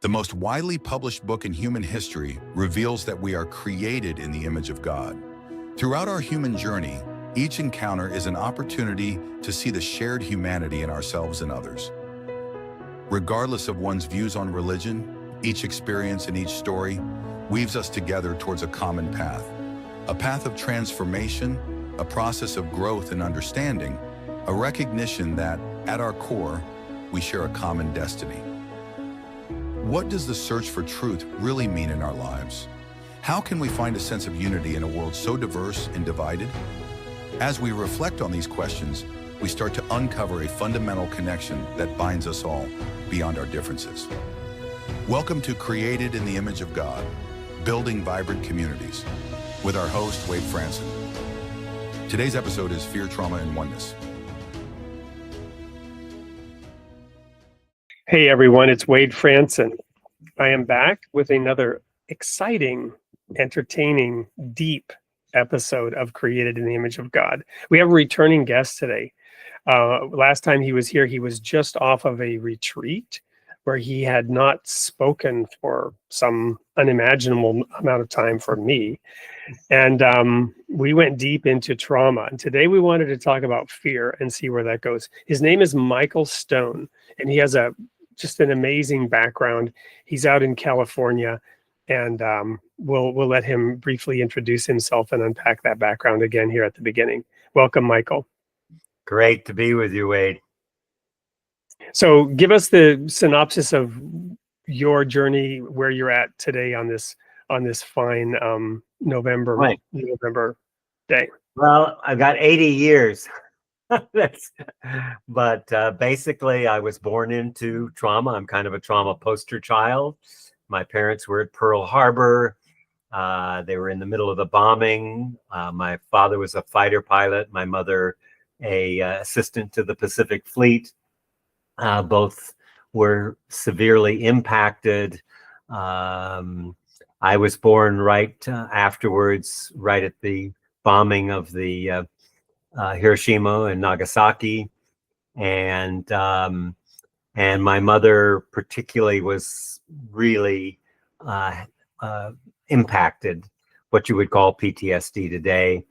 The most widely published book in human history reveals that we are created in the image of God. Throughout our human journey, each encounter is an opportunity to see the shared humanity in ourselves and others. Regardless of one's views on religion, each experience and each story weaves us together towards a common path of transformation, a process of growth and understanding, a recognition that, at our core, we share a common destiny. What does the search for truth really mean in our lives? How can we find a sense of unity in a world so diverse and divided? As we reflect on these questions, we start to uncover a fundamental connection that binds us all beyond our differences. Welcome to Created in the Image of God, Building Vibrant Communities, with our host, Wade Franson. Today's episode is Fear, Trauma, and Oneness. Hey everyone, it's Wade Franson. I am back with another exciting, entertaining, deep episode of Created in the Image of God. We have a returning guest today. Last time he was here, he was just off of a retreat where he had not spoken for some unimaginable amount of time for me. And we went deep into trauma. And today we wanted to talk about fear and see where that goes. His name is Michael Stone, and he has just an amazing background. He's out in California, and we'll let him briefly introduce himself and unpack that background again here at the beginning. Welcome, Michael. Great to be with you, Wade. So give us the synopsis of your journey, where you're at today on this fine November day. Well, I've got 80 years. But basically, I was born into trauma. I'm kind of a trauma poster child. My parents were at Pearl Harbor. They were in the middle of the bombing. My father was a fighter pilot. My mother, a assistant to the Pacific Fleet. Both were severely impacted. I was born right afterwards, right at the bombing of the Hiroshima and Nagasaki, and my mother particularly was really impacted, what you would call PTSD today,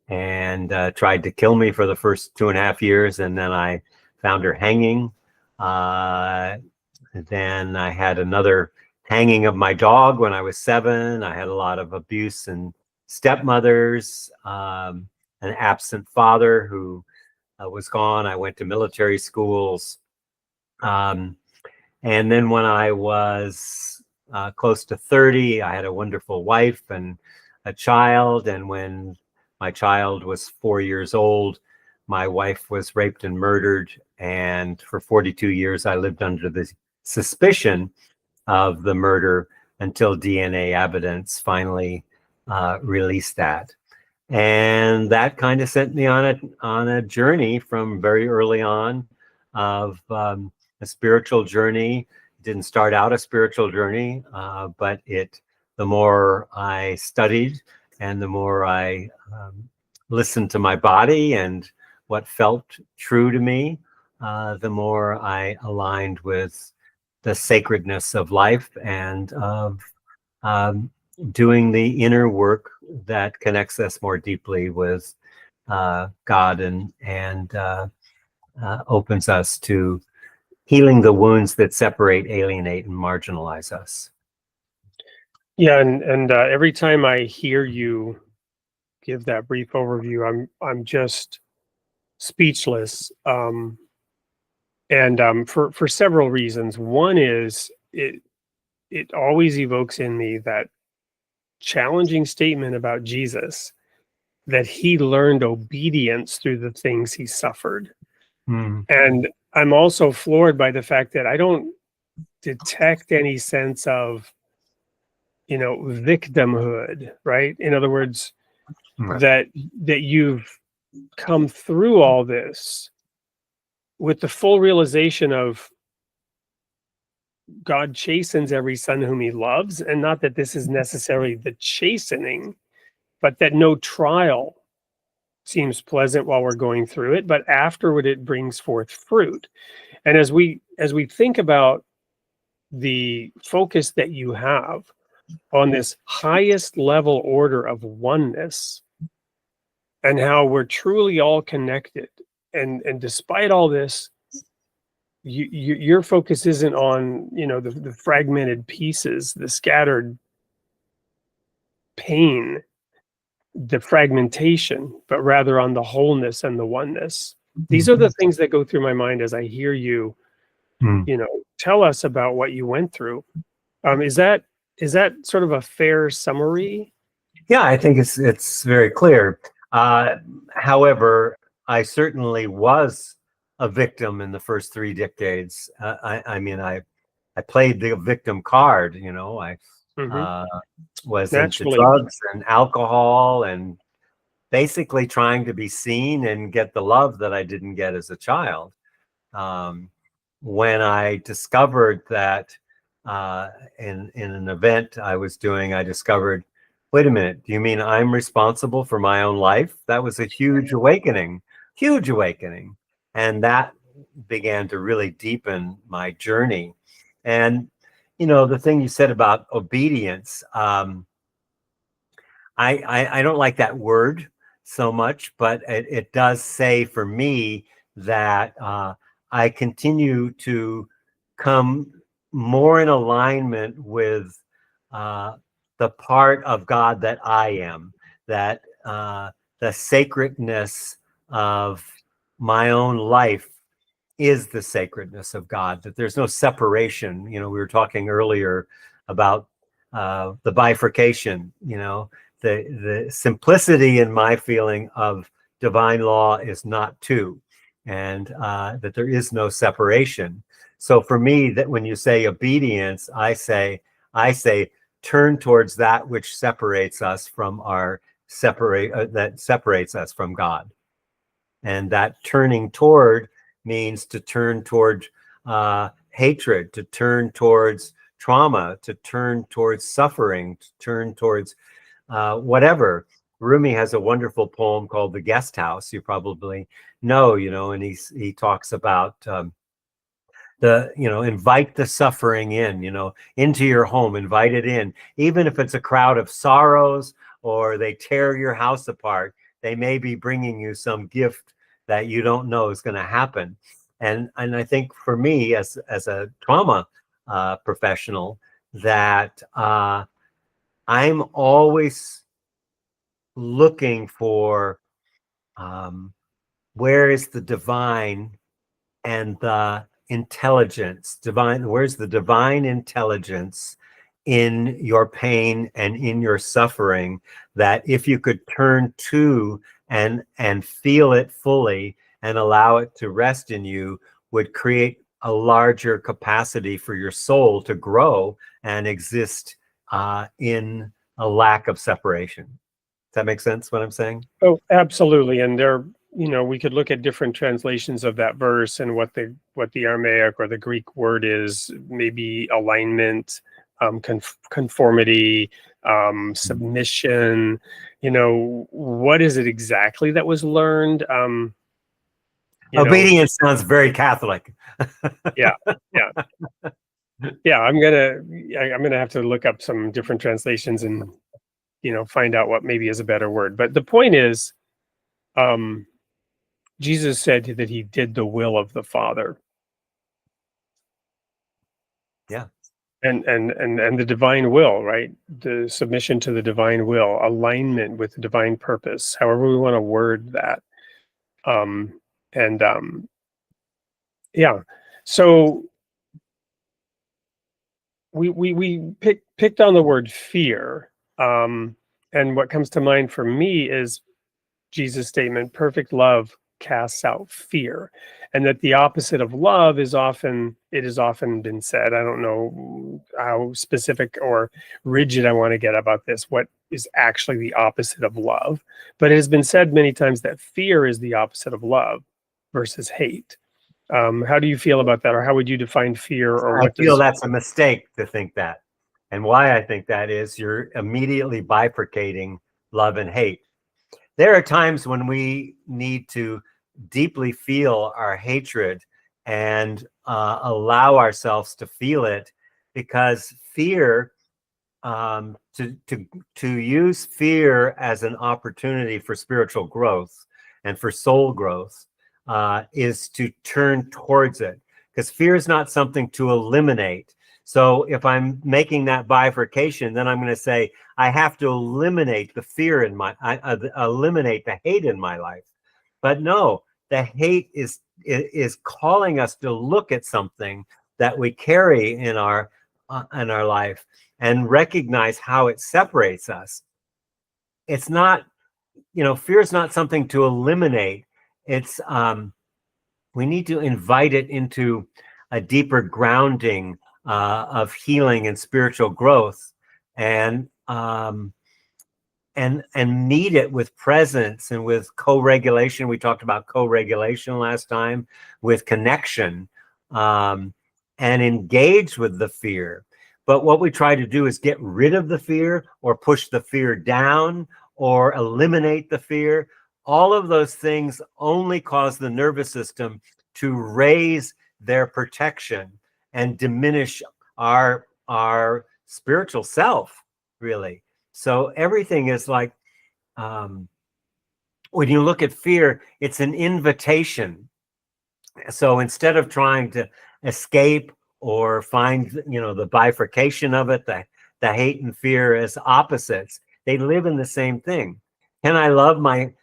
and tried to kill me for the first 2.5 years, and then I found her hanging. Then I had another hanging of my dog when I was 7. I had a lot of abuse and stepmothers. An absent father who was gone. I went to military schools. And then when I was close to 30, I had a wonderful wife and a child. And when my child was 4 years old, my wife was raped and murdered. And for 42 years, I lived under the suspicion of the murder until DNA evidence finally released that. And that kind of sent me on a journey from very early on of a spiritual journey. It didn't start out a spiritual journey, but the more I studied and the more I listened to my body and what felt true to me, the more I aligned with the sacredness of life and of doing the inner work that connects us more deeply with God and opens us to healing the wounds that separate, alienate, and marginalize us. Yeah, and every time I hear you give that brief overview, I'm just speechless, and for several reasons. One is it always evokes in me that challenging statement about Jesus, that he learned obedience through the things he suffered. And I'm also floored by the fact that I don't detect any sense of, victimhood, right? In other words, that you've come through all this with the full realization of God chastens every son whom he loves, and not that this is necessarily the chastening, but that no trial seems pleasant while we're going through it, but afterward it brings forth fruit. And as we think about the focus that you have on this highest level order of oneness, and how we're truly all connected. And despite all this, your focus isn't on, the fragmented pieces, the scattered pain, the fragmentation, but rather on the wholeness and the oneness. These are the things that go through my mind as I hear you, tell us about what you went through. Is that sort of a fair summary? Yeah, I think it's very clear. However, I certainly was a victim in the first 3 decades. I mean, I played the victim card. I was into Naturally. drugs and alcohol and basically trying to be seen and get the love that I didn't get as a child. When I discovered that in an event I was doing, I discovered, wait a minute, do you mean I'm responsible for my own life? That was a huge awakening. And that began to really deepen my journey. And, the thing you said about obedience, I don't like that word so much, but it does say for me that I continue to come more in alignment with the part of God that I am, that the sacredness of my own life is the sacredness of God, that there's no separation. We were talking earlier about the bifurcation, the simplicity in my feeling of divine law is not two, and that there is no separation. So for me, that when you say obedience, I say turn towards that which separates us from that separates us from God. And that turning toward means to turn toward hatred, to turn towards trauma, to turn towards suffering, to turn towards whatever. Rumi has a wonderful poem called The Guest House. You probably know, and he talks about invite the suffering in, into your home, invite it in. Even if it's a crowd of sorrows or they tear your house apart, they may be bringing you some gift that you don't know is going to happen. And I think for me as a trauma professional, that I'm always looking for where is the divine and the intelligence, where's the divine intelligence in your pain and in your suffering, that if you could turn to and feel it fully and allow it to rest in you, would create a larger capacity for your soul to grow and exist in a lack of separation. Does that make sense what I'm saying? Oh, absolutely. And we could look at different translations of that verse and what the Aramaic or the Greek word is, maybe alignment, conformity, submission. What is it exactly that was learned? Obedience sounds very Catholic. Yeah. I'm gonna have to look up some different translations and find out what maybe is a better word. But the point is, Jesus said that he did the will of the Father. Yeah. And the divine will, right? The submission to the divine will, alignment with the divine purpose, however we want to word that. So we picked on the word fear. And what comes to mind for me is Jesus' statement, perfect love casts out fear, and that the opposite of love it has often been said, I don't know how specific or rigid I want to get about this, what is actually the opposite of love, but it has been said many times that fear is the opposite of love versus hate. How do you feel about that, or how would you define fear? Or I feel that's a mistake to think that. And why I think that is, you're immediately bifurcating love and hate. There are times when we need to deeply feel our hatred and allow ourselves to feel it because fear, to use fear as an opportunity for spiritual growth and for soul growth, is to turn towards it, because fear is not something to eliminate. So if I'm making that bifurcation, then I'm going to say I have to eliminate the fear in my, eliminate the hate in my life. But no, the hate is calling us to look at something that we carry in our life and recognize how it separates us. It's not, fear is not something to eliminate. It's we need to invite it into a deeper grounding of healing and spiritual growth, and meet it with presence and with co-regulation. We talked about co-regulation last time, with connection, and engage with the fear. But what we try to do is get rid of the fear, or push the fear down, or eliminate the fear. All of those things only cause the nervous system to raise their protection and diminish our spiritual self, really. So everything is like, when you look at fear, it's an invitation. So instead of trying to escape or find, the bifurcation of it, the hate and fear as opposites, they live in the same thing. Can I love my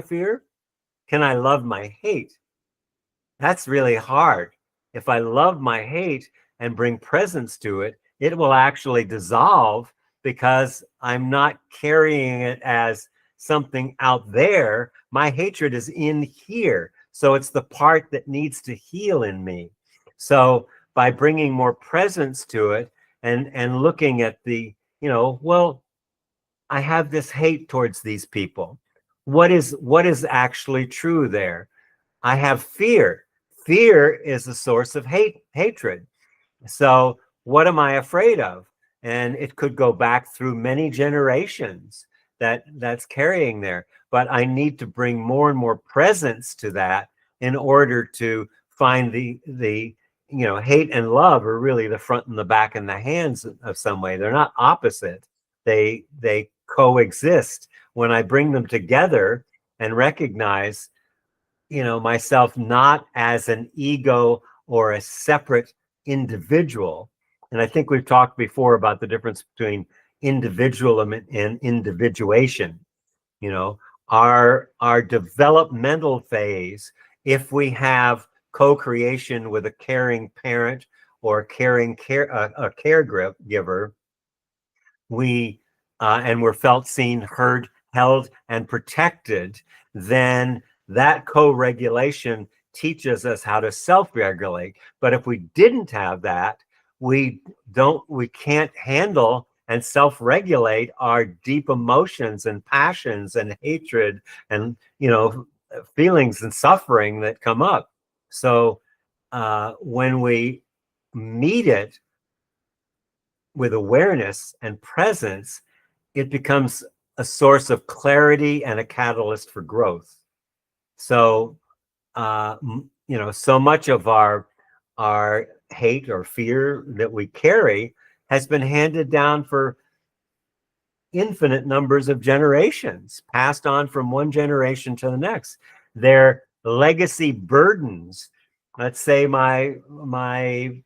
fear? Can I love my hate? That's really hard. If I love my hate and bring presence to it, it will actually dissolve, because I'm not carrying it as something out there. My hatred is in here. So it's the part that needs to heal in me. So by bringing more presence to it, and looking at the, well, I have this hate towards these people. What is actually true there? I have fear. Fear is a source of hatred. So what am I afraid of? And it could go back through many generations that's carrying there. But I need to bring more and more presence to that in order to find the hate and love are really the front and the back and the hands of some way. They're not opposite. They coexist. When I bring them together and recognize, myself not as an ego or a separate individual. And I think we've talked before about the difference between individualism and individuation. Our developmental phase, if we have co-creation with a caring parent or a caregiver, and we're felt, seen, heard, held, and protected, then that co-regulation teaches us how to self-regulate. But if we didn't have that, we can't handle and self-regulate our deep emotions and passions and hatred and feelings and suffering that come up. So when we meet it with awareness and presence, it becomes a source of clarity and a catalyst for growth. So so much of our hate or fear that we carry has been handed down for infinite numbers of generations, passed on from one generation to the next. They're legacy burdens. Let's say my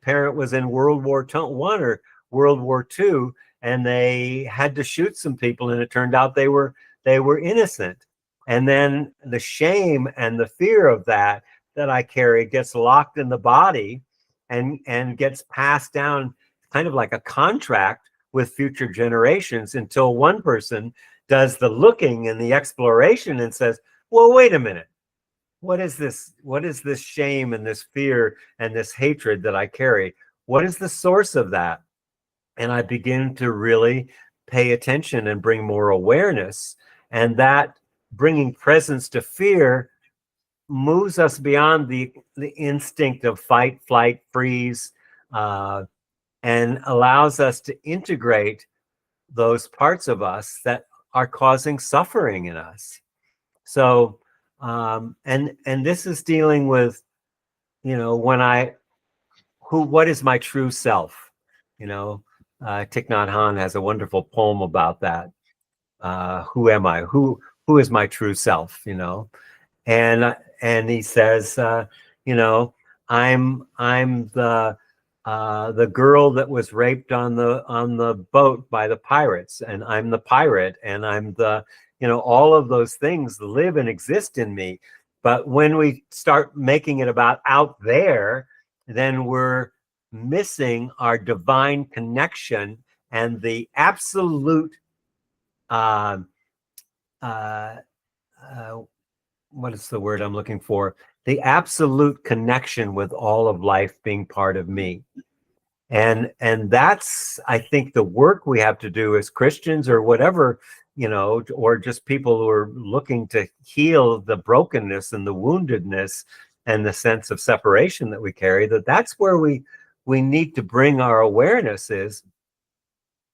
parent was in World War I or World War II, and they had to shoot some people, and it turned out they were innocent. And then the shame and the fear of that I carry gets locked in the body and gets passed down, kind of like a contract with future generations, until one person does the looking and the exploration and says, well, wait a minute. What is this? What is this shame and this fear and this hatred that I carry? What is the source of that? And I begin to really pay attention and bring more awareness. And that bringing presence to fear moves us beyond the instinct of fight, flight, freeze, and allows us to integrate those parts of us that are causing suffering in us. So, and this is dealing with, what is my true self? You know, Thich Nhat Hanh has a wonderful poem about that. Who am I? Who is my true self? You know, and he says, you know, I'm the girl that was raped on the boat by the pirates, and I'm the pirate, and I'm the, you know, all of those things live and exist in me. But when we start making it about out there, then we're missing our divine connection and the absolute what is the word I'm looking for? The absolute connection with all of life being part of me. And that's, I think, the work we have to do as Christians or whatever, you know, or just people who are looking to heal the brokenness and the woundedness and the sense of separation that we carry, that's where we need to bring our awareness is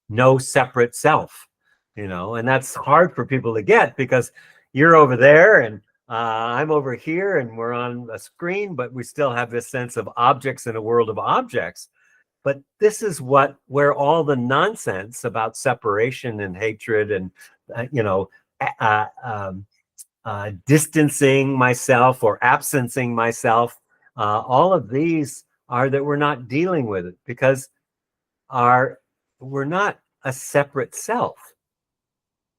no separate self, you know, and that's hard for people to get because you're over there and I'm over here and we're on a screen, but we still have this sense of objects in a world of objects. But this is where all the nonsense about separation and hatred and, you know, distancing myself or absencing myself, all of these are that we're not dealing with it because we're not a separate self.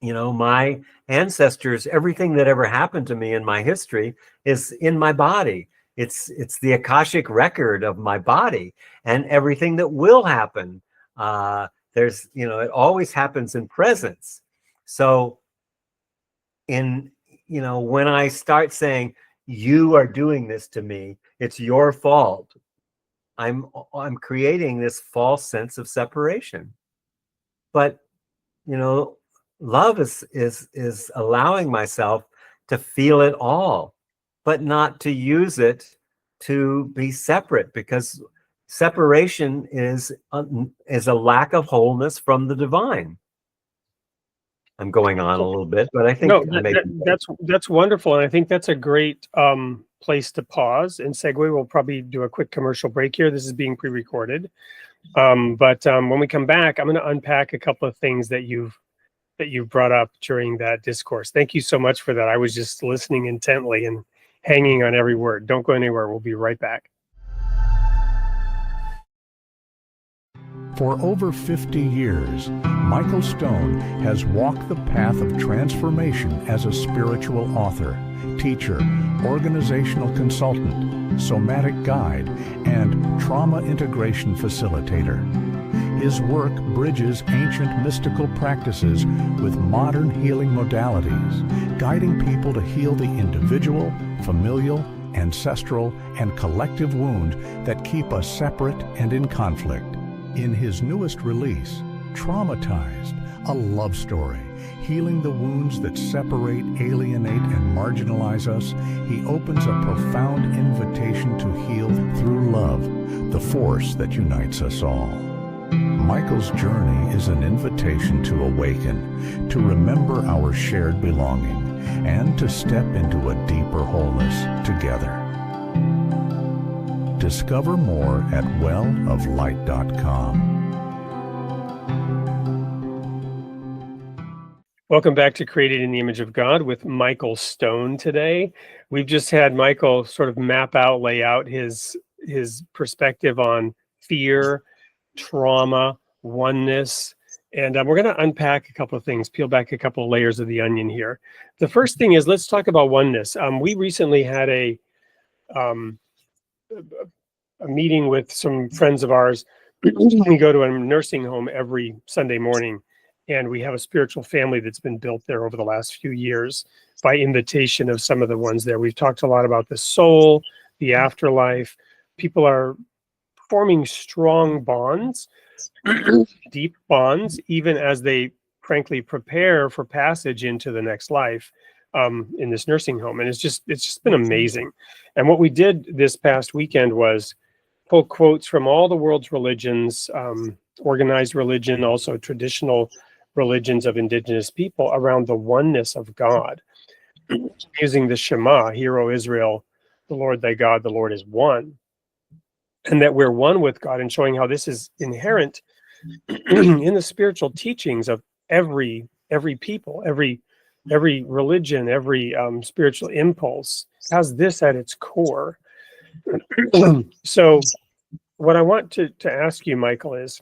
You know, my ancestors, everything that ever happened to me in my history is in my body. It's the Akashic record of my body, and everything that will happen. There's, you know, it always happens in presence. So you know, when I start saying, you are doing this to me, it's your fault, I'm creating this false sense of separation. But, you know, love is allowing myself to feel it all, but not to use it to be separate, because separation is a lack of wholeness from the divine. I'm going on a little bit, but I think that's wonderful, and I think that's a great place to pause and segue. We'll probably do a quick commercial break here. This is being pre-recorded, but when we come back, I'm going to unpack a couple of things that you've brought up during that discourse. Thank you so much for that. I was just listening intently and hanging on every word. Don't go anywhere. We'll be right back. For over 50 years, Michael Stone has walked the path of transformation as a spiritual author, teacher, organizational consultant, somatic guide, and trauma integration facilitator. His work bridges ancient mystical practices with modern healing modalities, guiding people to heal the individual, familial, ancestral, and collective wounds that keep us separate and in conflict. In his newest release, Traumatized, a love story, healing the wounds that separate, alienate, and marginalize us, he opens a profound invitation to heal through love, the force that unites us all. Michael's journey is an invitation to awaken, to remember our shared belonging, and to step into a deeper wholeness together. Discover more at welloflight.com. Welcome back to Created in the Image of God with Michael Stone today. We've just had Michael sort of lay out his perspective on fear, trauma, oneness, and we're going to unpack a couple of things, peel back a couple of layers of the onion here. The first thing is, let's talk about oneness. We recently had a meeting with some friends of ours. We go to a nursing home every Sunday morning, and we have a spiritual family that's been built there over the last few years by invitation of some of the ones there. We've talked a lot about the soul, the afterlife. People are forming strong bonds, deep bonds, even as they frankly prepare for passage into the next life in this nursing home. And it's just been amazing. And what we did this past weekend was pull quotes from all the world's religions, organized religion, also traditional religions of indigenous people, around the oneness of God, using the Shema, Hear, O Israel, the Lord thy God, the Lord is one, and that we're one with God, and showing how this is inherent in the spiritual teachings of every people, every religion, every spiritual impulse has this at its core. So what I want to ask you, Michael, is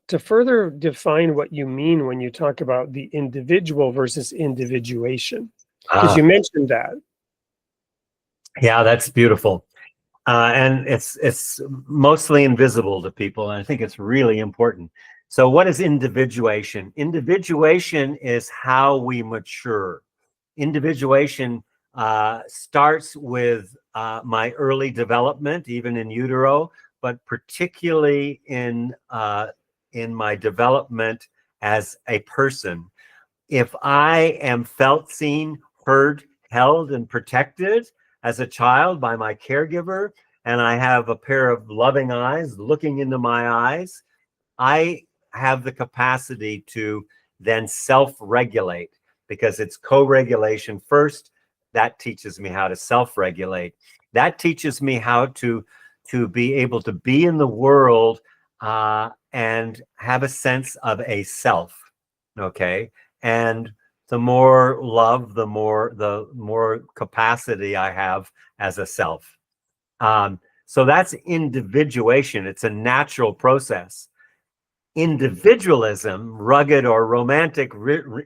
to further define what you mean when you talk about the individual versus individuation, because you mentioned that. Yeah, that's beautiful. And it's mostly invisible to people, and I think it's really important. So what is individuation? Individuation is how we mature. Individuation starts with my early development, even in utero, but particularly in my development as a person. If I am felt, seen, heard, held, and protected as a child by my caregiver, and I have a pair of loving eyes looking into my eyes, I have the capacity to then self-regulate, because it's co-regulation first. That teaches me how to self-regulate. That teaches me how to be able to be in the world and have a sense of a self. Okay. And the more love, the more capacity I have as a self. So that's individuation. It's a natural process. Individualism, rugged or romantic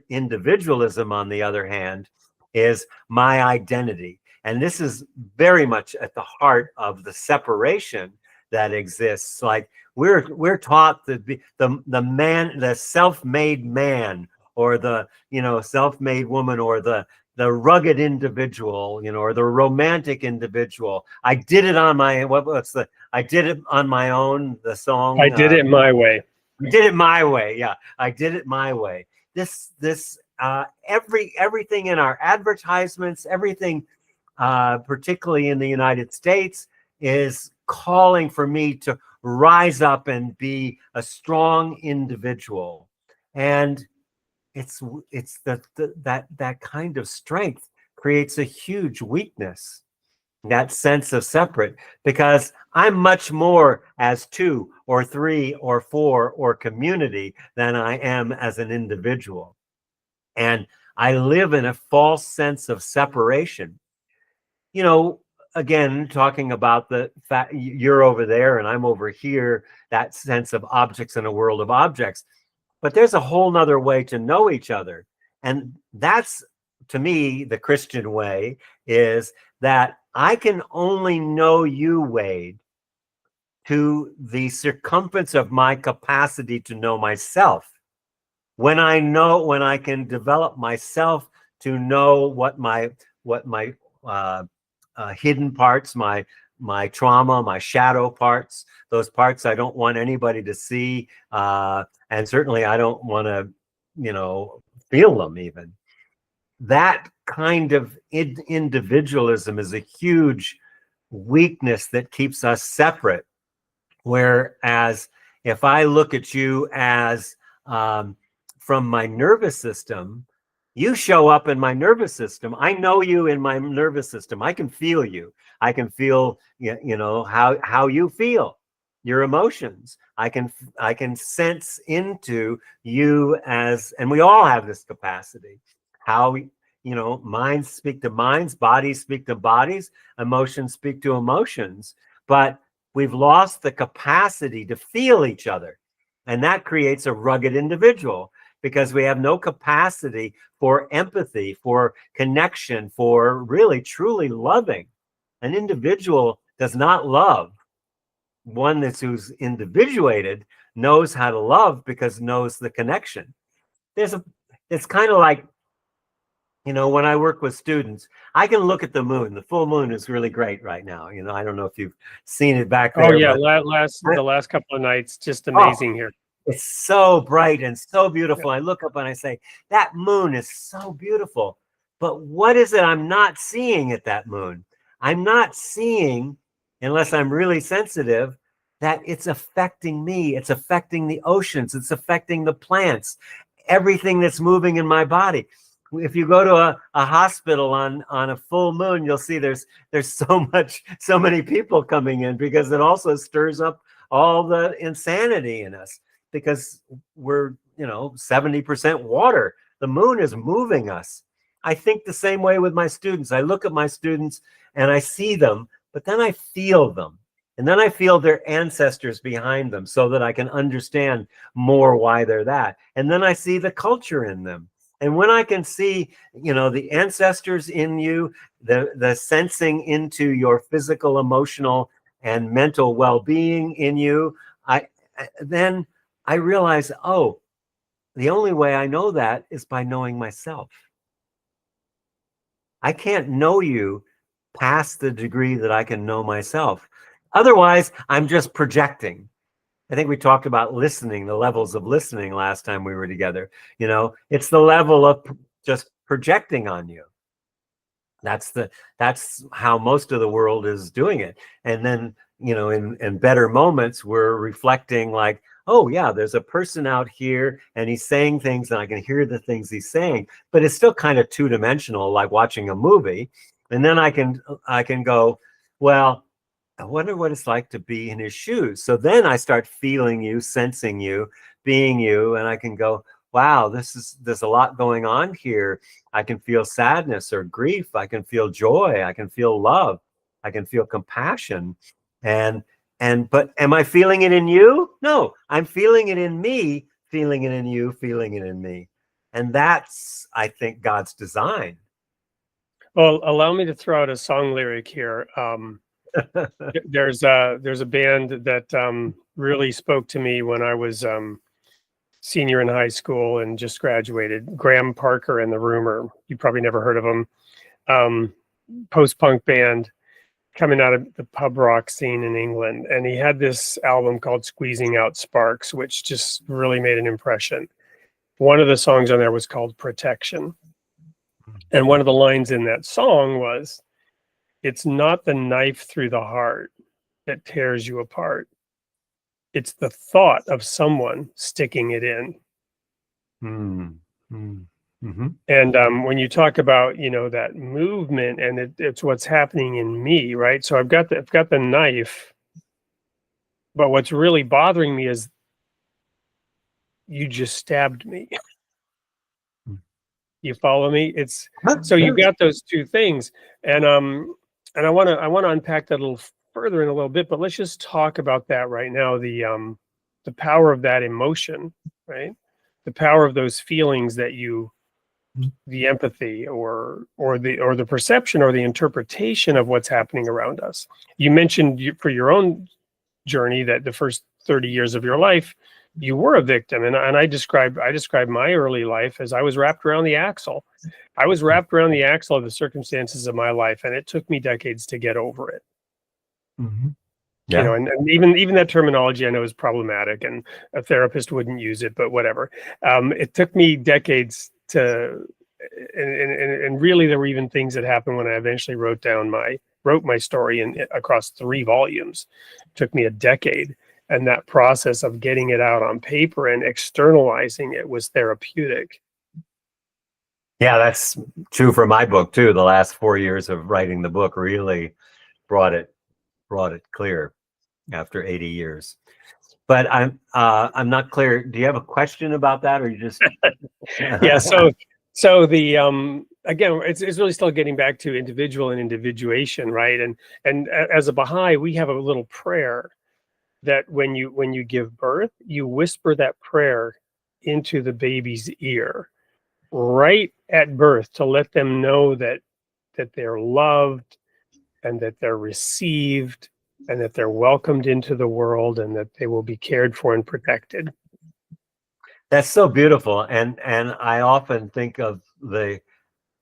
individualism, on the other hand, is my identity. And this is very much at the heart of the separation that exists. Like we're taught that the man, the self-made man, or the self-made woman, or the rugged individual, or the romantic individual. I did it on my I did it on my own. The song. I did it my way. I did it my way. Yeah, I did it my way. Everything in our advertisements, everything, particularly in the United States, is calling for me to rise up and be a strong individual. And it's that kind of strength creates a huge weakness, that sense of separate, because I'm much more as two or three or four or community than I am as an individual. And I live in a false sense of separation. Again, talking about the fact you're over there and I'm over here, that sense of objects in a world of objects. But there's a whole nother way to know each other. And that's, to me, the Christian way, is that I can only know you, Wade, to the circumference of my capacity to know myself. When I can develop myself to know what my hidden parts, my trauma, my shadow parts, those parts I don't want anybody to see, and certainly I don't want to, feel them even. That kind of individualism is a huge weakness that keeps us separate. Whereas if I look at you as from my nervous system, you show up in my nervous system. I know you in my nervous system. I can feel you. I can feel, how you feel, your emotions. I can sense into you and we all have this capacity. How, minds speak to minds, bodies speak to bodies, emotions speak to emotions. But we've lost the capacity to feel each other. And that creates a rugged individual, because we have no capacity for empathy, for connection, for really truly loving. An individual does not love. One who's individuated knows how to love because knows the connection. It's kind of like, when I work with students, I can look at the moon. The full moon is really great right now. I don't know if you've seen it back there. Oh yeah, the last couple of nights, just amazing here. It's so bright and so beautiful. I look up and I say, that moon is so beautiful. But what is it I'm not seeing at that moon? I'm not seeing, unless I'm really sensitive, that it's affecting me. It's affecting the oceans. It's affecting the plants, everything that's moving in my body. If you go to a hospital on a full moon, you'll see there's so many people coming in, because it also stirs up all the insanity in us. because we're, 70% water. The moon is moving us. I think the same way with my students. I look at my students and I see them, but then I feel them. And then I feel their ancestors behind them so that I can understand more why they're that. And then I see the culture in them. And when I can see, the ancestors in you, the sensing into your physical, emotional, and mental well-being in you, then I realize, oh, the only way I know that is by knowing myself. I can't know you past the degree that I can know myself. Otherwise, I'm just projecting. I think we talked about listening, the levels of listening last time we were together. It's the level of just projecting on you. That's how most of the world is doing it. And then, in better moments, we're reflecting like, oh yeah, there's a person out here and he's saying things and I can hear the things he's saying, but it's still kind of two-dimensional, like watching a movie. And then I can go, well, I wonder what it's like to be in his shoes. So then I start feeling you, sensing you, being you, and I can go, wow, there's a lot going on here. I can feel sadness or grief. I can feel joy. I can feel love. I can feel compassion. But am I feeling it in you? No, I'm feeling it in me, feeling it in you, feeling it in me. And that's, I think, God's design. Well, allow me to throw out a song lyric here. There's a band that really spoke to me when I was senior in high school and just graduated. Graham Parker and the Rumor. You probably never heard of them. Post-punk band coming out of the pub rock scene in England. And he had this album called Squeezing Out Sparks, which just really made an impression. One of the songs on there was called Protection. And one of the lines in that song was, "It's not the knife through the heart that tears you apart. It's the thought of someone sticking it in." Mm-hmm. And when you talk about, that movement, and it's what's happening in me, right? So I've got the knife, but what's really bothering me is you just stabbed me. You follow me? It's so you've got those two things, and I want to unpack that a little further in a little bit, but let's just talk about that right now. The power of that emotion, right? The power of those feelings that the empathy or the perception or the interpretation of what's happening around us. You mentioned for your own journey that the first 30 years of your life, you were a victim. And I described my early life as I was wrapped around the axle. I was wrapped around the axle of the circumstances of my life, and it took me decades to get over it. Mm-hmm. Yeah. And even that terminology I know is problematic, and a therapist wouldn't use it, but whatever. It took me decades to, and really there were even things that happened when I eventually wrote my story across 3 volumes. It took me a decade. And that process of getting it out on paper and externalizing it was therapeutic. Yeah, that's true for my book too. The last 4 years of writing the book really brought it clear after 80 years. But I'm not clear. Do you have a question about that, or you just? Yeah. So the again, it's really still getting back to individual and individuation, right? And as a Baha'i, we have a little prayer that when you give birth, you whisper that prayer into the baby's ear right at birth to let them know that they're loved and that they're received and that they're welcomed into the world and that they will be cared for and protected. That's so beautiful. And I often think of the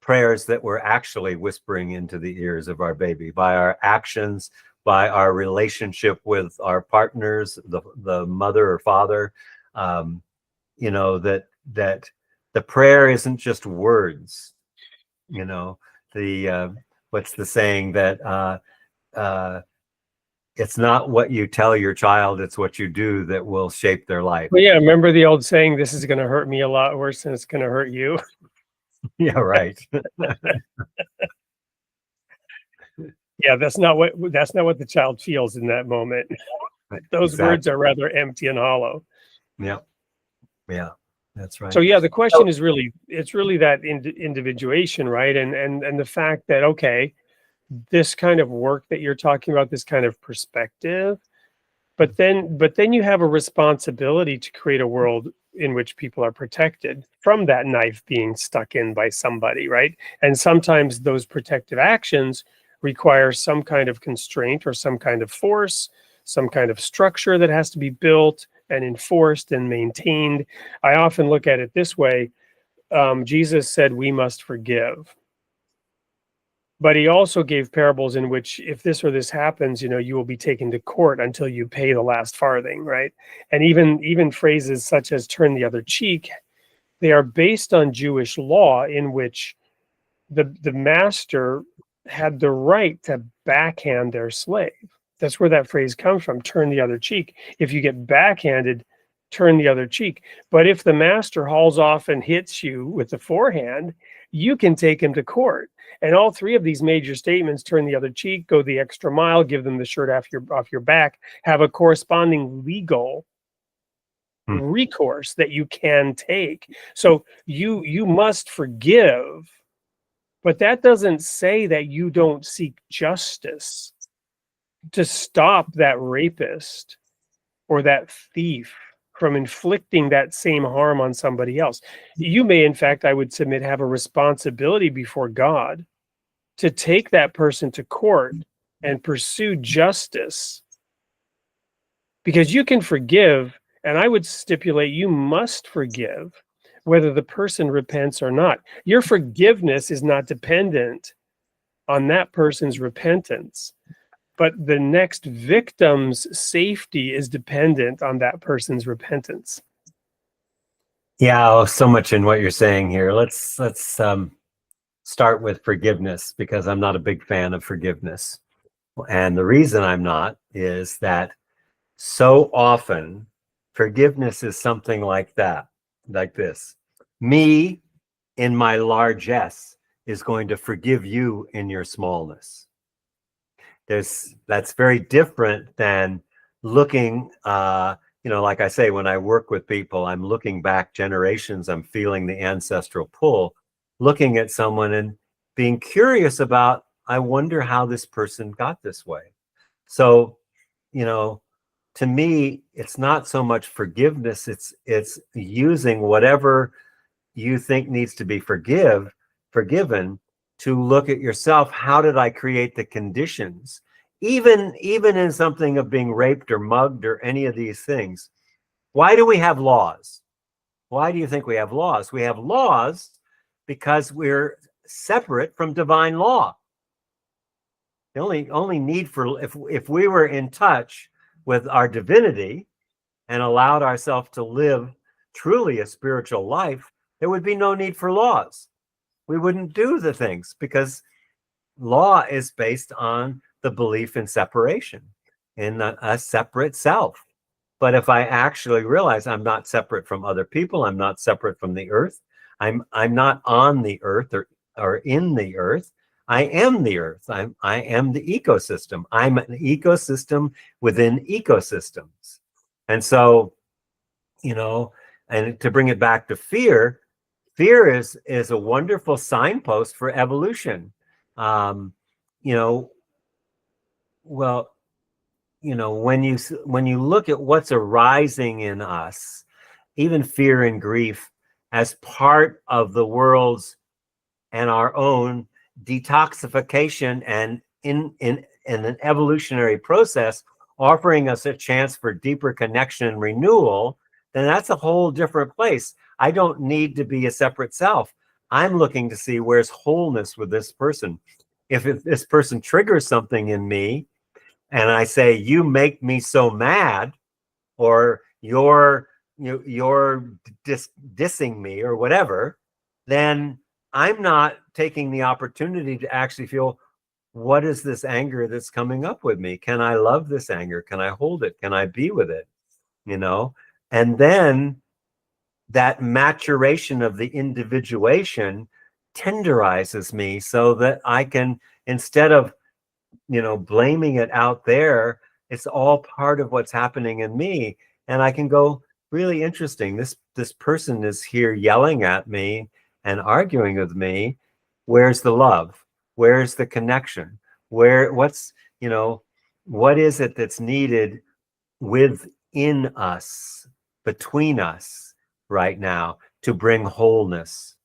prayers that we're actually whispering into the ears of our baby by our actions, by our relationship with our partners, the mother or father, that the prayer isn't just words. What's the saying that it's not what you tell your child, it's what you do that will shape their life. Well, yeah, remember the old saying, "This is going to hurt me a lot worse than it's going to hurt you." Yeah, right. Yeah, that's not what the child feels in that moment. Those Exactly. words are rather empty and hollow. Yeah. Yeah. That's right. So yeah, the question is really, it's really that individuation, right? And the fact that, okay, this kind of work that you're talking about, this kind of perspective, but then you have a responsibility to create a world in which people are protected from that knife being stuck in by somebody, right? And sometimes those protective actions require some kind of constraint or some kind of force, some kind of structure that has to be built and enforced and maintained. I often look at it this way. Jesus said we must forgive. But he also gave parables in which if this or this happens, you will be taken to court until you pay the last farthing, right? And even phrases such as turn the other cheek, they are based on Jewish law in which the master had the right to backhand their slave. That's where that phrase comes from, turn the other cheek. If you get backhanded, turn the other cheek. But if the master hauls off and hits you with the forehand, you can take him to court. And all three of these major statements, turn the other cheek, go the extra mile, give them the shirt off your back, have a corresponding legal recourse that you can take. So you must forgive, but that doesn't say that you don't seek justice to stop that rapist or that thief from inflicting that same harm on somebody else. You may, in fact, I would submit, have a responsibility before God to take that person to court and pursue justice, because you can forgive, and I would stipulate you must forgive whether the person repents or not. Your forgiveness is not dependent on that person's repentance, but the next victim's safety is dependent on that person's repentance. Yeah, so much in what you're saying here. Let's start with forgiveness, because I'm not a big fan of forgiveness. And the reason I'm not is that so often forgiveness is something like that, like this. Me in my largesse is going to forgive you in your smallness. That's very different than looking, like I say, when I work with people, I'm looking back generations, I'm feeling the ancestral pull, looking at someone and being curious about, I wonder how this person got this way. So, to me, it's not so much forgiveness, it's using whatever you think needs to be forgiven to look at yourself. How did I create the conditions? Even in something of being raped or mugged or any of these things. Why do we have laws? Why do you think we have laws? We have laws because we're separate from divine law. The only need for, if we were in touch with our divinity and allowed ourselves to live truly a spiritual life, there would be no need for laws. We wouldn't do the things, because law is based on the belief in separation, in a separate self. But if I actually realize I'm not separate from other people, I'm not separate from the earth, I'm not on the earth or in the earth, I am the earth. I am the ecosystem. I'm an ecosystem within ecosystems. And so, and to bring it back to fear is a wonderful signpost for evolution. When you look at what's arising in us, even fear and grief, as part of the world's and our own detoxification and in an evolutionary process, offering us a chance for deeper connection and renewal, then that's a whole different place. I don't need to be a separate self. I'm looking to see where's wholeness with this person. If this person triggers something in me and I say, you make me so mad, or you're dissing me or whatever, then I'm not taking the opportunity to actually feel, what is this anger that's coming up with me? Can I love this anger? Can I hold it? Can I be with it? And then that maturation of the individuation tenderizes me so that I can, instead of, blaming it out there, it's all part of what's happening in me. And I can go, really interesting. This person is here yelling at me and arguing with me. Where's the love? Where's the connection? What's, what is it that's needed within us, between us right now to bring wholeness?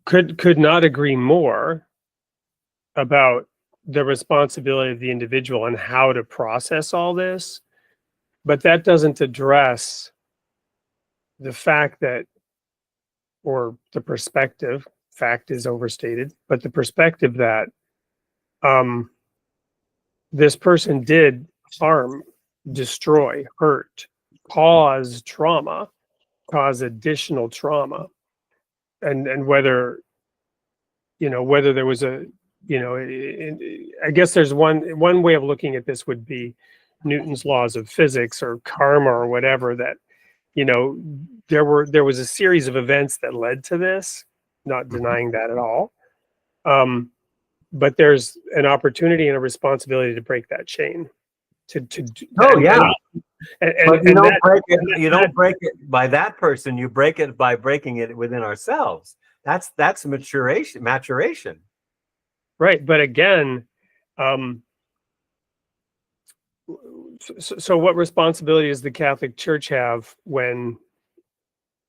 Could not agree more about the responsibility of the individual and how to process all this, but that doesn't address the fact that, or the perspective, fact is overstated, but the perspective that this person did harm, destroy, hurt, cause trauma, cause additional trauma, and whether there was a, I guess there's one way of looking at this would be Newton's laws of physics or karma or whatever, that there was a series of events that led to this, not denying that at all, but there's an opportunity and a responsibility to break that chain, Oh, yeah. But you don't break it by that person, you break it by breaking it within ourselves. That's maturation. Right, but again, so what responsibility does the Catholic Church have when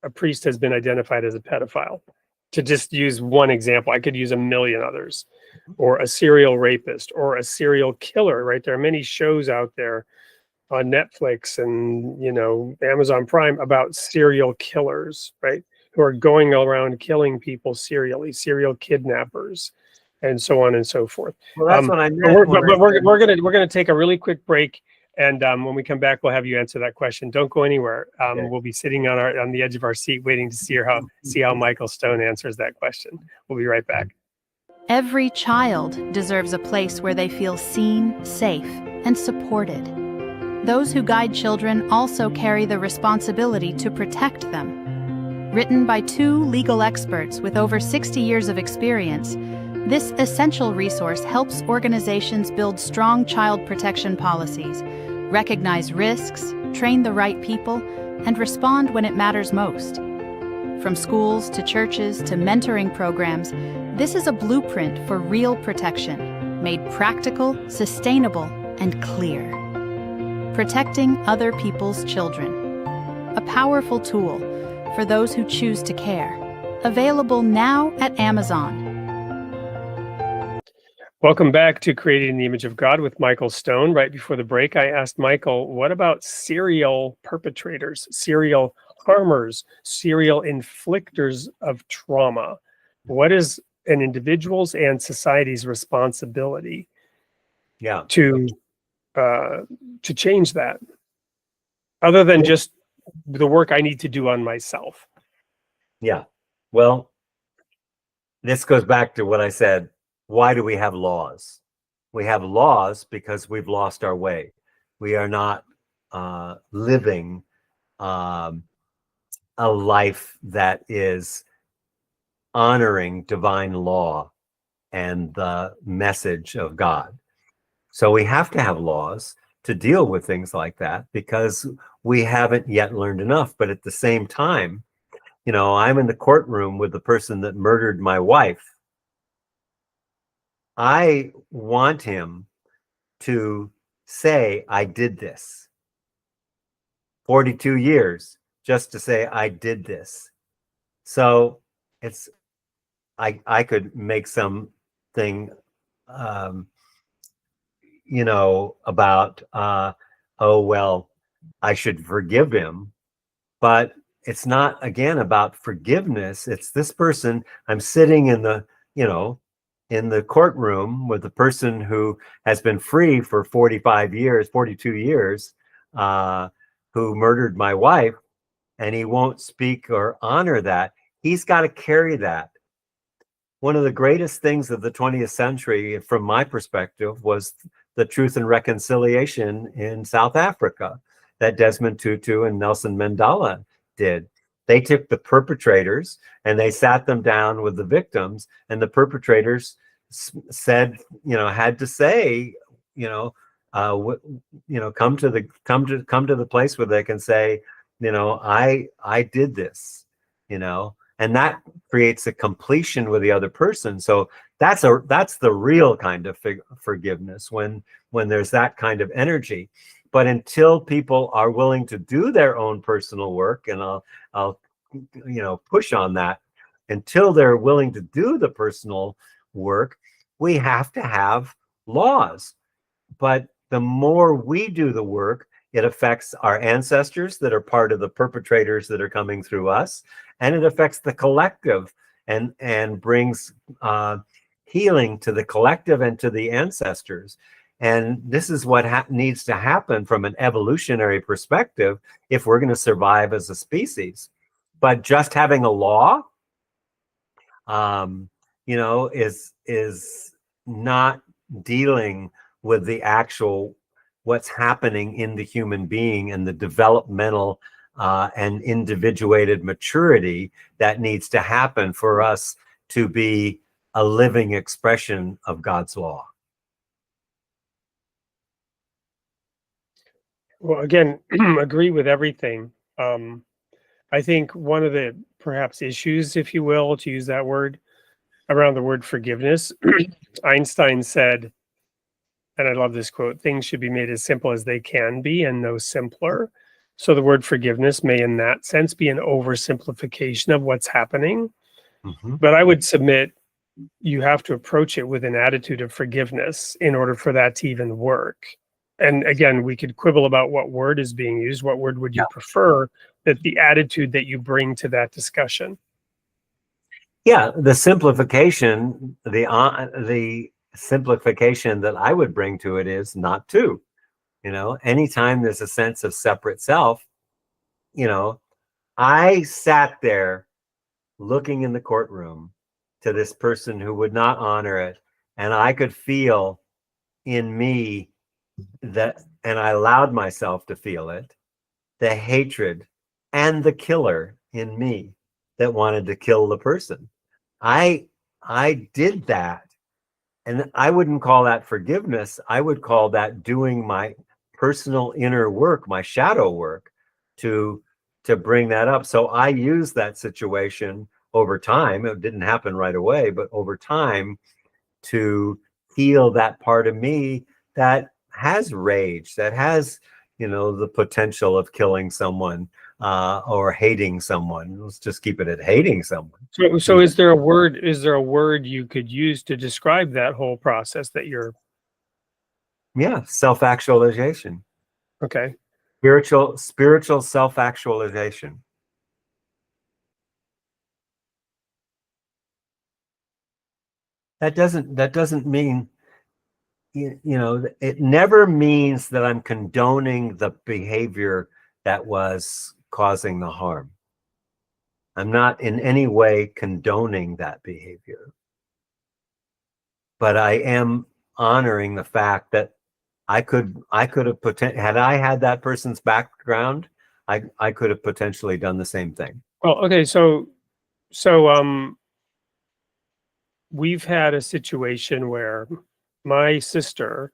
a priest has been identified as a pedophile? To just use one example, I could use a million others, or a serial rapist, or a serial killer, right? There are many shows out there on Netflix and, Amazon Prime about serial killers, right? Who are going around killing people serially, serial kidnappers, and so on and so forth. Well, that's what I meant. We're gonna take a really quick break, and when we come back, we'll have you answer that question. Don't go anywhere. Okay. We'll be sitting on the edge of our seat, waiting to see how Michael Stone answers that question. We'll be right back. Every child deserves a place where they feel seen, safe, and supported. Those who guide children also carry the responsibility to protect them. Written by 2 legal experts with over 60 years of experience, this essential resource helps organizations build strong child protection policies, recognize risks, train the right people, and respond when it matters most. From schools to churches to mentoring programs, this is a blueprint for real protection, made practical, sustainable, and clear. Protecting other people's children. A powerful tool for those who choose to care. Available now at Amazon. Welcome back to Created in the Image of God with Michael Stone. Right before the break, I asked Michael, what about serial perpetrators, serial harmers, serial inflictors of trauma? What is an individual's and society's responsibility to change that, other than just the work I need to do on myself? Yeah. Well, this goes back to what I said. Why do we have laws? We have laws because we've lost our way. We are not living a life that is honoring divine law and the message of God. So we have to have laws to deal with things like that because we haven't yet learned enough. But at the same time, I'm in the courtroom with the person that murdered my wife. I want him to say, I did this. 42 years just to say, I did this. So I could make something, about, oh, well, I should forgive him. But it's not, again, about forgiveness. It's this person, I'm sitting in the, in the courtroom with the person who has been free for 42 years, who murdered my wife, and he won't speak or honor that. He's got to carry that. One of the greatest things of the 20th century, from my perspective, was the Truth and Reconciliation in South Africa that Desmond Tutu and Nelson Mandela did. They took the perpetrators and they sat them down with the victims, and the perpetrators said, had to say, come to the place where they can say, I did this, and that creates a completion with the other person. So that's the real kind of forgiveness, when there's that kind of energy. But until people are willing to do their own personal work, and I'll push on that, until they're willing to do the personal work, we have to have laws. But the more we do the work, it affects our ancestors that are part of the perpetrators that are coming through us, and it affects the collective, and brings healing to the collective and to the ancestors. And this is what needs to happen from an evolutionary perspective if we're going to survive as a species. But just having a law, is not dealing with the actual what's happening in the human being and the developmental and individuated maturity that needs to happen for us to be a living expression of God's law. Well, again, agree with everything. I think one of the perhaps issues, if you will, to use that word, around the word forgiveness, Einstein said, and I love this quote, things should be made as simple as they can be and no simpler. So the word forgiveness may in that sense be an oversimplification of what's happening. Mm-hmm. But I would submit you have to approach it with an attitude of forgiveness in order for that to even work. And again, we could quibble about what word is being used. What word would you prefer? That the attitude that you bring to that discussion. Yeah, the simplification, the simplification that I would bring to it is not to. Anytime there's a sense of separate self, I sat there looking in the courtroom to this person who would not honor it, and I could feel in me that, and I allowed myself to feel it, the hatred and the killer in me that wanted to kill the person. I did that, and I wouldn't call that forgiveness. I would call that doing my personal inner work, my shadow work, to bring that up. So I used that situation over time. It didn't happen right away, but over time, to heal that part of me that has rage, that has, the potential of killing someone or hating someone. Let's just keep it at hating someone. So is there a word you could use to describe that whole process that you're? Yeah, self-actualization. Okay. Spiritual self-actualization. That doesn't mean, it never means that I'm condoning the behavior that was causing the harm. I'm not in any way condoning that behavior. But I am honoring the fact that I could have had I had that person's background, I could have potentially done the same thing. Well, okay, so we've had a situation where my sister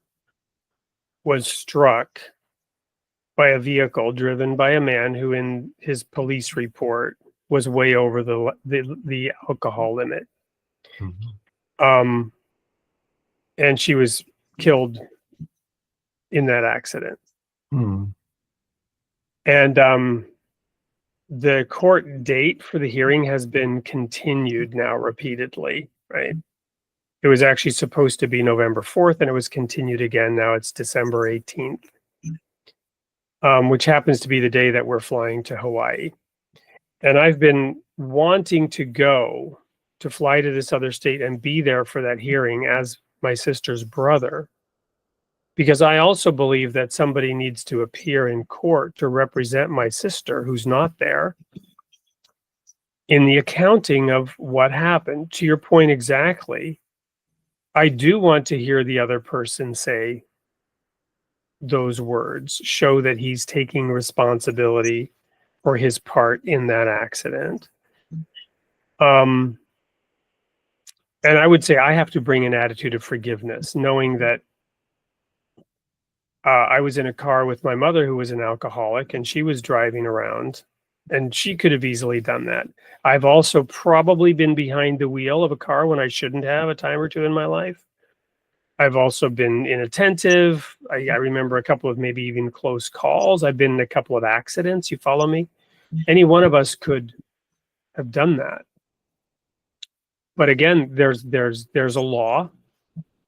was struck by a vehicle driven by a man who, in his police report, was way over the alcohol limit. Mm-hmm. And she was killed in that accident. Mm-hmm. And the court date for the hearing has been continued now repeatedly, right? It was actually supposed to be November 4th, and it was continued again. Now it's December 18th, which happens to be the day that we're flying to Hawaii. And I've been wanting to fly to this other state and be there for that hearing as my sister's brother, because I also believe that somebody needs to appear in court to represent my sister, who's not there, in the accounting of what happened. To your point exactly, I do want to hear the other person say those words, show that he's taking responsibility for his part in that accident. And I would say I have to bring an attitude of forgiveness, knowing that I was in a car with my mother, who was an alcoholic, and she was driving around, and she could have easily done that. I've also probably been behind the wheel of a car when I shouldn't have, a time or two in my life. I've also been inattentive. I remember a couple of maybe even close calls. I've been in a couple of accidents. You follow me? Any one of us could have done that. But again, there's a law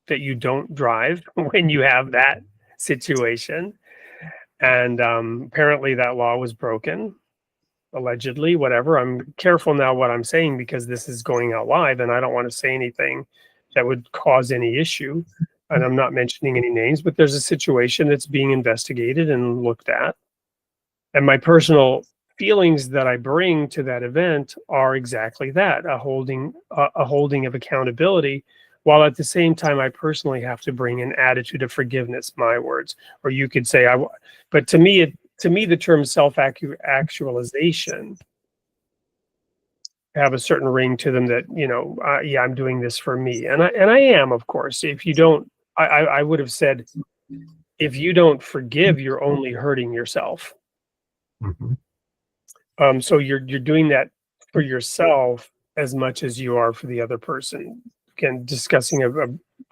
that you don't drive when you have that situation. And apparently that law was broken, allegedly, whatever. I'm careful now what I'm saying because this is going out live and I don't want to say anything that would cause any issue. And I'm not mentioning any names, but there's a situation that's being investigated and looked at. And my personal feelings that I bring to that event are exactly that, a holding of accountability, while at the same time I personally have to bring an attitude of forgiveness, my words. Or you could say but to me the term self-actualization have a certain ring to them that, yeah, I'm doing this for me. And I am, of course. If you don't, I would have said, if you don't forgive, you're only hurting yourself. Mm-hmm. So you're doing that for yourself as much as you are for the other person. Again, discussing a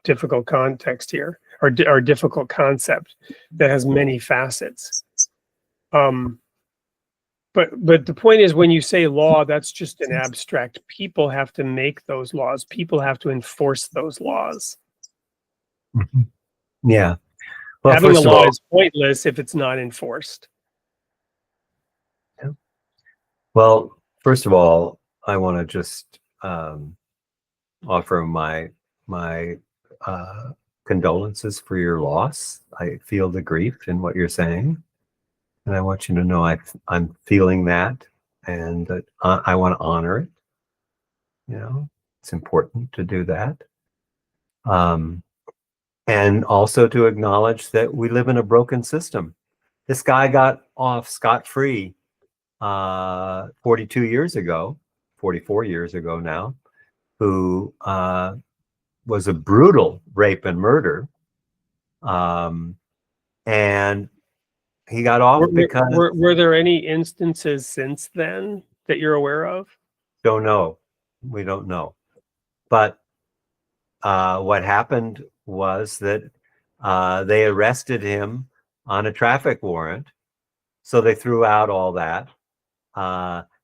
difficult context here, or difficult concept that has many facets. But the point is, when you say law, that's just an abstract. People have to make those laws. People have to enforce those laws. Mm-hmm. Yeah. Well, Having a first of law all, is pointless if it's not enforced. well, first of all, I want to just offer my condolences for your loss. I feel the grief in what you're saying, and I want you to know I'm feeling that, and that I want to honor it. It's important to do that, and also to acknowledge that we live in a broken system. This guy got off scot-free 44 years ago now, who was a brutal rape and murder. And he got off because... Were there any instances since then that you're aware of? Don't know. We don't know. But what happened was that they arrested him on a traffic warrant. So they threw out all that.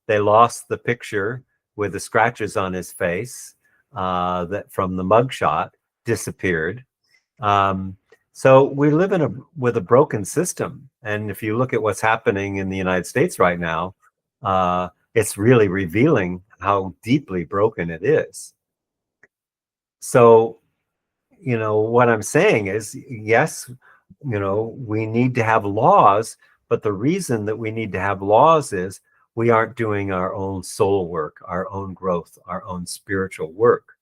They lost the picture with the scratches on his face that from the mugshot disappeared. So we live with a broken system. And if you look at what's happening in the United States right now, it's really revealing how deeply broken it is. So, what I'm saying is, yes, we need to have laws, but the reason that we need to have laws is we aren't doing our own soul work, our own growth, our own spiritual work.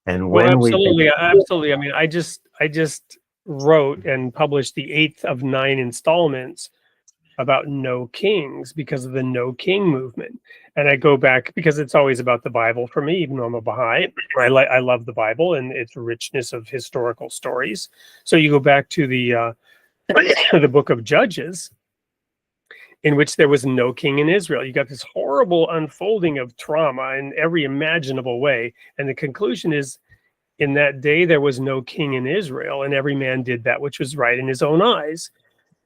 And when absolutely. I mean, I just wrote and published the 8th of 9 installments about no kings because of the no king movement. And I go back because it's always about the Bible for me, even though I'm a Baha'i. I love the Bible and its richness of historical stories. So you go back to the book of Judges, in which there was no king in Israel. You got this horrible unfolding of trauma in every imaginable way. And the conclusion is, in that day, there was no king in Israel, and every man did that which was right in his own eyes.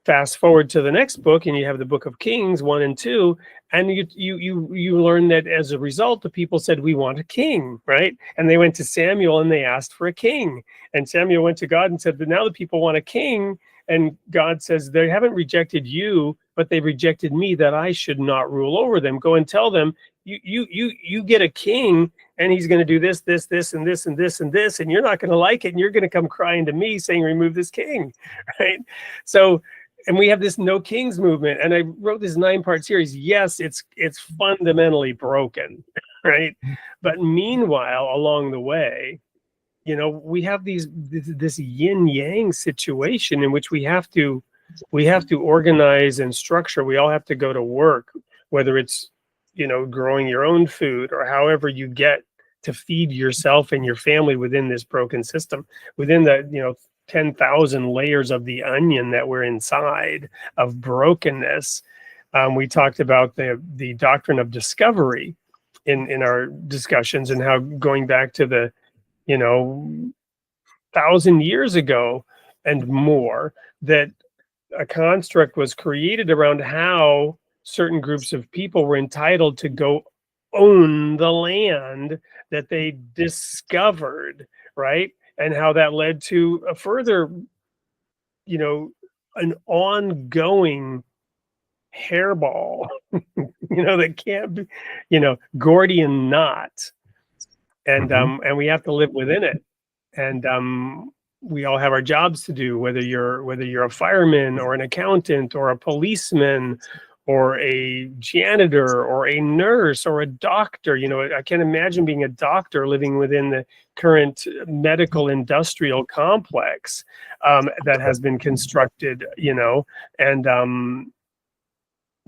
Fast forward to the next book, and you have the book of Kings 1 and 2, and you learn that as a result, the people said, we want a king, right? And they went to Samuel and they asked for a king. And Samuel went to God and said, but now the people want a king. And God says, they haven't rejected you, but they've rejected me, that I should not rule over them. Go and tell them, you get a king, and he's going to do this, this, this, and this, and this, and this, and you're not going to like it, and you're going to come crying to me saying, remove this king, right? So, and we have this no kings movement, and I wrote this 9-part series. Yes, it's fundamentally broken, right? But meanwhile, along the way, we have this yin yang situation in which we have to organize and structure. We all have to go to work, whether it's growing your own food or however you get to feed yourself and your family within this broken system, within the 10,000 layers of the onion that we're inside of brokenness. We talked about the doctrine of discovery in our discussions, and how going back to the 1,000 years ago and more, that a construct was created around how certain groups of people were entitled to go own the land that they discovered, right? And how that led to a further, an ongoing hairball, that can't be, Gordian knot. And and we have to live within it. And we all have our jobs to do, whether you're a fireman or an accountant or a policeman or a janitor or a nurse or a doctor. I can't imagine being a doctor living within the current medical industrial complex that has been constructed, and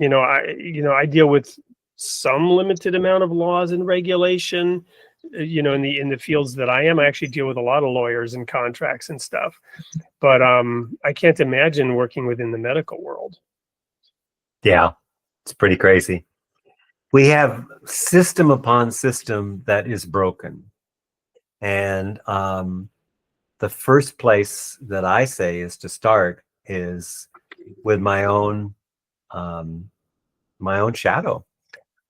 I deal with some limited amount of laws and regulation, in the fields that I am. I actually deal with a lot of lawyers and contracts and stuff, but I can't imagine working within the medical world. Yeah, it's pretty crazy. We have system upon system that is broken. And the first place that I say is to start is with my own shadow,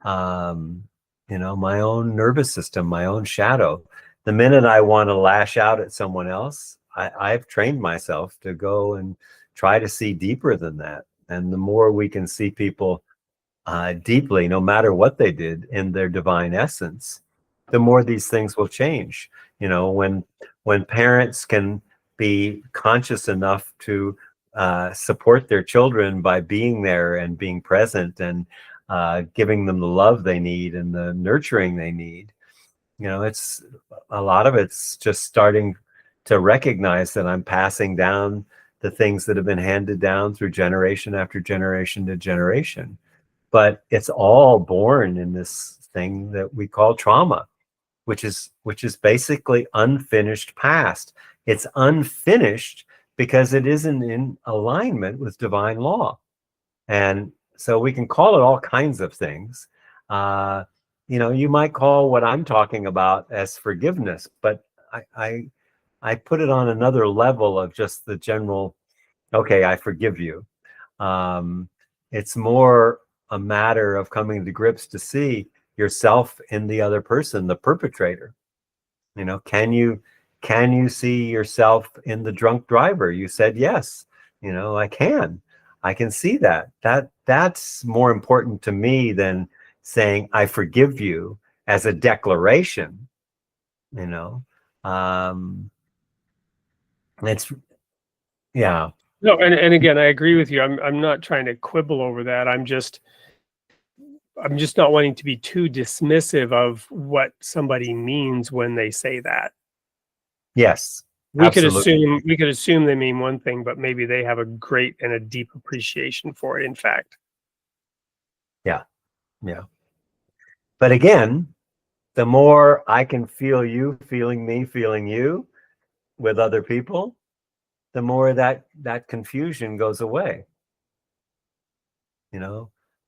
my own nervous system, my own shadow. The minute I want to lash out at someone else, I've trained myself to go and try to see deeper than that. And the more we can see people deeply, no matter what they did, in their divine essence, the more these things will change. When parents can be conscious enough to support their children by being there and being present and giving them the love they need and the nurturing they need, it's a lot of it's just starting to recognize that I'm passing down the things that have been handed down through generation after generation to generation. But it's all born in this thing that we call trauma, which is basically unfinished past. It's unfinished because it isn't in alignment with divine law. And so we can call it all kinds of things. You might call what I'm talking about as forgiveness, but I put it on another level of just the general, okay, I forgive you. It's more a matter of coming to grips to see yourself in the other person, the perpetrator. Can you see yourself in the drunk driver? You said yes. I can see that. That's more important to me than saying I forgive you as a declaration. It's, yeah. No, and again, I agree with you. I'm not trying to quibble over that. I'm just not wanting to be too dismissive of what somebody means when they say that. Yes. We could assume they mean one thing, but maybe they have a great and a deep appreciation for it, in fact. Yeah. Yeah. But again, the more I can feel you feeling me, feeling you with other people, the more that confusion goes away.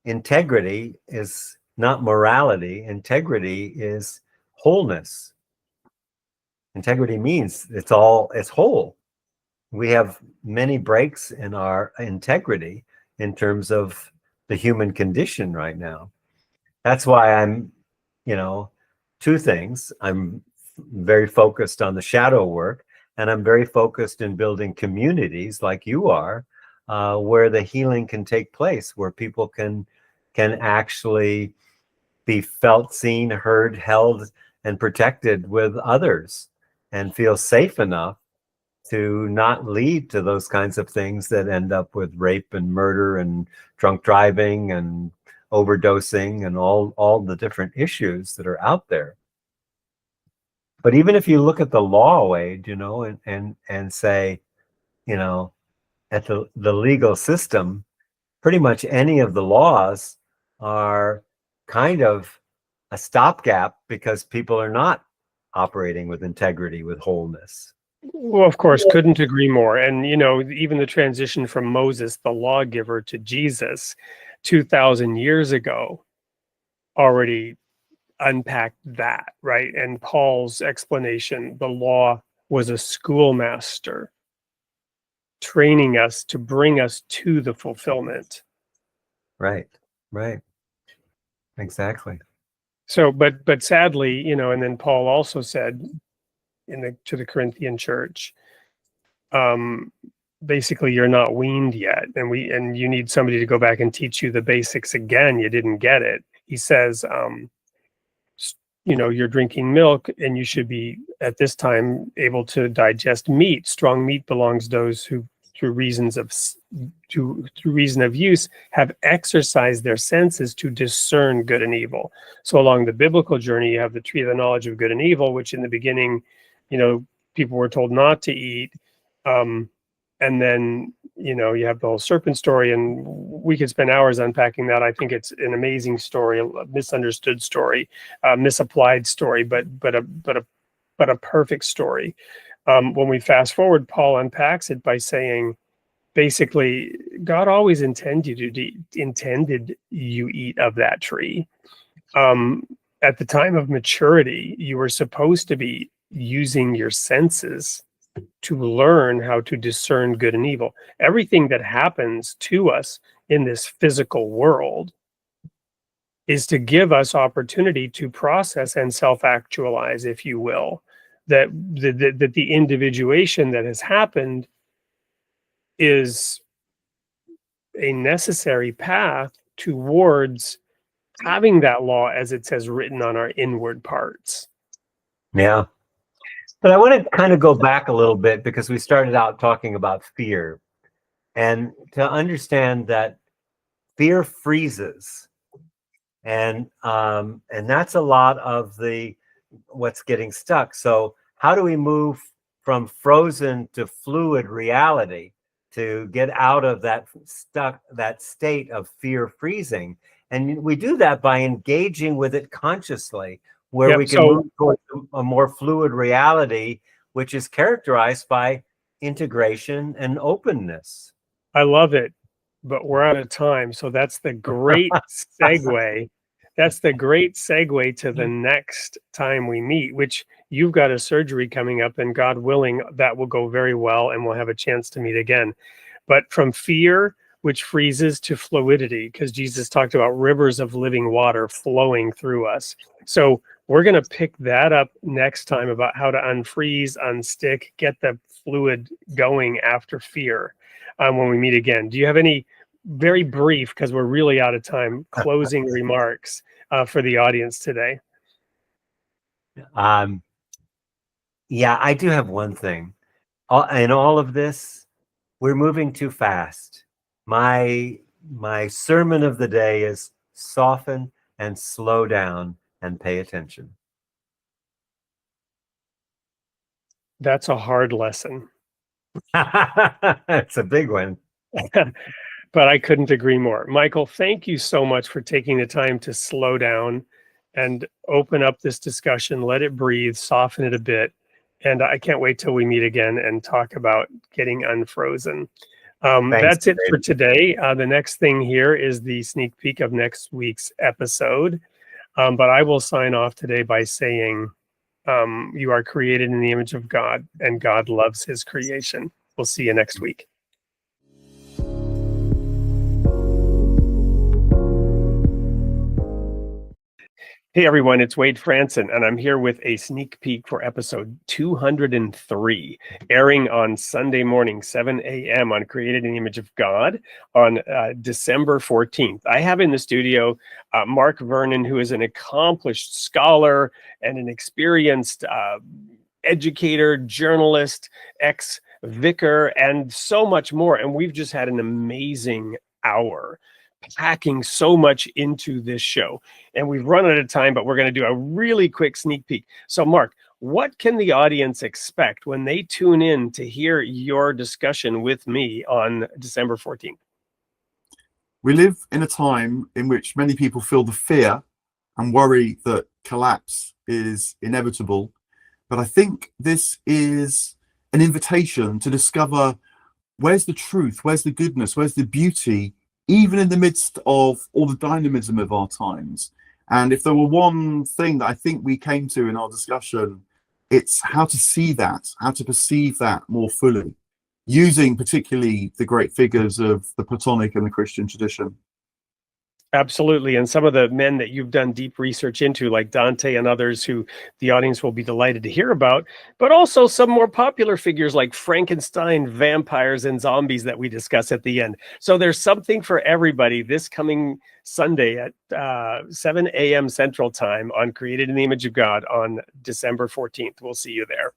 Integrity is not morality. Integrity is wholeness. Integrity means it's whole. We have many breaks in our integrity in terms of the human condition right now. That's why I'm, two things. I'm very focused on the shadow work, and I'm very focused in building communities like you are, where the healing can take place, where people can actually be felt, seen, heard, held, and protected with others, and feel safe enough to not lead to those kinds of things that end up with rape and murder and drunk driving and overdosing and all the different issues that are out there. But even if you look at the law, Wade, and say, at the legal system, pretty much any of the laws are kind of a stopgap because people are not operating with integrity, with wholeness. Well, of course, couldn't agree more. And, even the transition from Moses, the lawgiver, to Jesus 2,000 years ago already unpacked that, right? And Paul's explanation, the law was a schoolmaster training us to bring us to the fulfillment. Right. Exactly. So, but sadly, and then Paul also said to the Corinthian church, basically, you're not weaned yet, and you need somebody to go back and teach you the basics again. You didn't get it. He says, you're drinking milk, and you should be at this time able to digest meat. Strong meat belongs to those who, through reason of use, have exercised their senses to discern good and evil. So along the biblical journey, you have the tree of the knowledge of good and evil, which in the beginning, people were told not to eat. And then, you have the whole serpent story, and we could spend hours unpacking that. I think it's an amazing story, a misunderstood story, a misapplied story, but a perfect story. When we fast forward, Paul unpacks it by saying, basically, God always intended you eat of that tree. At the time of maturity, you were supposed to be using your senses to learn how to discern good and evil. Everything that happens to us in this physical world is to give us opportunity to process and self-actualize, if you will, that the individuation that has happened is a necessary path towards having that law, as it says, written on our inward parts. Yeah. But I want to kind of go back a little bit, because we started out talking about fear, and to understand that fear freezes, and that's a lot of what's getting stuck. So how do we move from frozen to fluid reality to get out of that state of fear freezing? And we do that by engaging with it consciously, where we can move towards a more fluid reality, which is characterized by integration and openness. I love it, but we're out of time. So that's the great segue. That's the great segue to the next time we meet, which you've got a surgery coming up, and God willing, that will go very well, and we'll have a chance to meet again. But from fear, which freezes, to fluidity, because Jesus talked about rivers of living water flowing through us. So we're going to pick that up next time, about how to unfreeze, unstick, get the fluid going after fear, when we meet again. Do you have any very brief, because we're really out of time, closing remarks for the audience today? Yeah, I do have one thing. In all of this, we're moving too fast. My sermon of the day is soften and slow down and pay attention. That's a hard lesson. It's a big one. But I couldn't agree more. Michael, thank you so much for taking the time to slow down and open up this discussion, let it breathe, soften it a bit. And I can't wait till we meet again and talk about getting unfrozen. That's it for today. The next thing here is the sneak peek of next week's episode. But I will sign off today by saying, you are created in the image of God, and God loves his creation. We'll see you next week. Hey everyone, it's Wade Franson, and I'm here with a sneak peek for episode 203, airing on Sunday morning, 7 a.m. on Created in the Image of God on December 14th. I have in the studio Mark Vernon, who is an accomplished scholar and an experienced educator, journalist, ex-vicar, and so much more. And we've just had an amazing hour, packing so much into this show, and we've run out of time, but we're going to do a really quick sneak peek. So Mark, what can the audience expect when they tune in to hear your discussion with me on December 14th? We live in a time in which many people feel the fear and worry that collapse is inevitable, but I think this is an invitation to discover where's the truth, where's the goodness, where's the beauty, even in the midst of all the dynamism of our times. And if there were one thing that I think we came to in our discussion, it's how to see that, how to perceive that more fully, using particularly the great figures of the Platonic and the Christian tradition. Absolutely. And some of the men that you've done deep research into, like Dante and others who the audience will be delighted to hear about, but also some more popular figures like Frankenstein, vampires, and zombies that we discuss at the end. So there's something for everybody this coming Sunday at 7 a.m. Central Time on Created in the Image of God on December 14th. We'll see you there.